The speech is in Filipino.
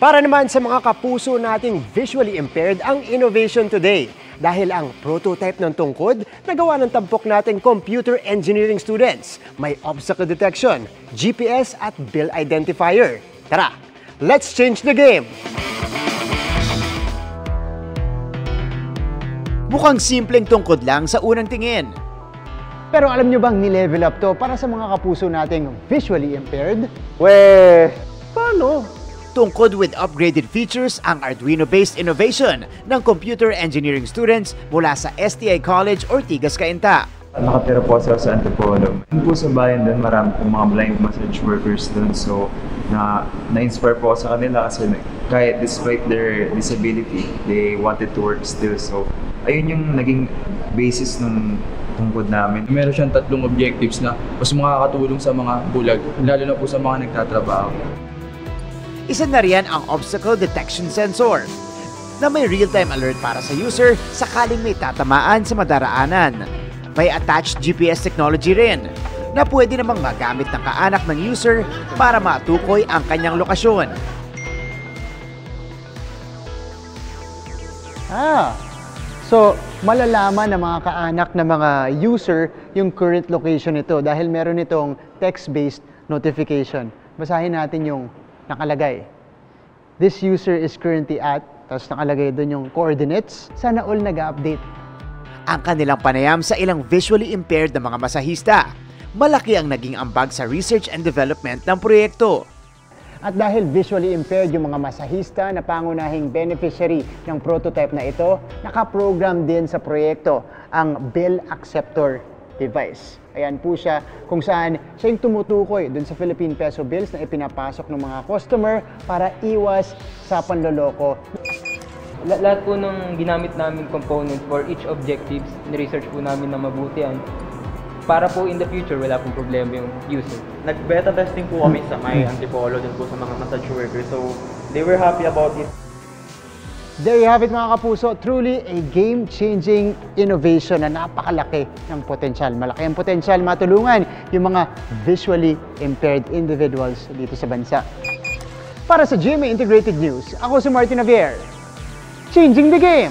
Para naman sa mga kapuso nating visually impaired ang innovation today. Dahil ang prototype ng tungkod, nagawa ng tampok nating computer engineering students. May obstacle detection, GPS at bill identifier. Tara, let's change the game! Mukhang simpleng tungkod lang sa unang tingin. Pero alam nyo bang nilevel up to para sa mga kapuso nating visually impaired? Paano? Tungkod with upgraded features ang Arduino-based innovation ng computer engineering students mula sa STI College Ortigas, Cainta. Nakatira po sa Antipolo. Yung po sa bayan doon, marami po mga blind massage workers doon. So, na-inspire po sa kanila kasi kahit despite their disability, they wanted to work still. So, ayun yung naging basis ng tungkod namin. Meron siyang 3 objectives na mas makakatulong sa mga bulag, lalo na po sa mga nagtatrabaho. Isa na riyan ang obstacle detection sensor na may real-time alert para sa user sakaling may tatamaan sa madaraanan. May attached GPS technology rin na pwede namang magamit ng kaanak ng user para matukoy ang kanyang lokasyon. So malalaman ng mga kaanak ng mga user yung current location nito dahil meron itong text-based notification. Basahin natin yung nakalagay. This user is currently at, tapos nakalagay doon yung coordinates. Sana all nag-update. Ang kanilang panayam sa ilang visually impaired na mga masahista. Malaki ang naging ambag sa research and development ng proyekto. At dahil visually impaired yung mga masahista na pangunahing beneficiary ng prototype na ito, nakaprogram din sa proyekto ang bill acceptor device. Ayan po siya kung saan siya yung tumutukoy dun sa Philippine Peso bills na ipinapasok ng mga customer para iwas sa panloloko. Lahat po ng ginamit namin component for each objectives, ni-research po namin na mabuti yan para po in the future wala pong problema yung user. Nag-beta testing po kami sa may Antipolo din po sa mga massage workers, so they were happy about it. There you have it mga kapuso, truly a game-changing innovation na napakalaki ng potensyal. Malaki ang potensyal matulungan yung mga visually impaired individuals dito sa bansa. Para sa GMA Integrated News, ako si Martin Javier. Changing the game!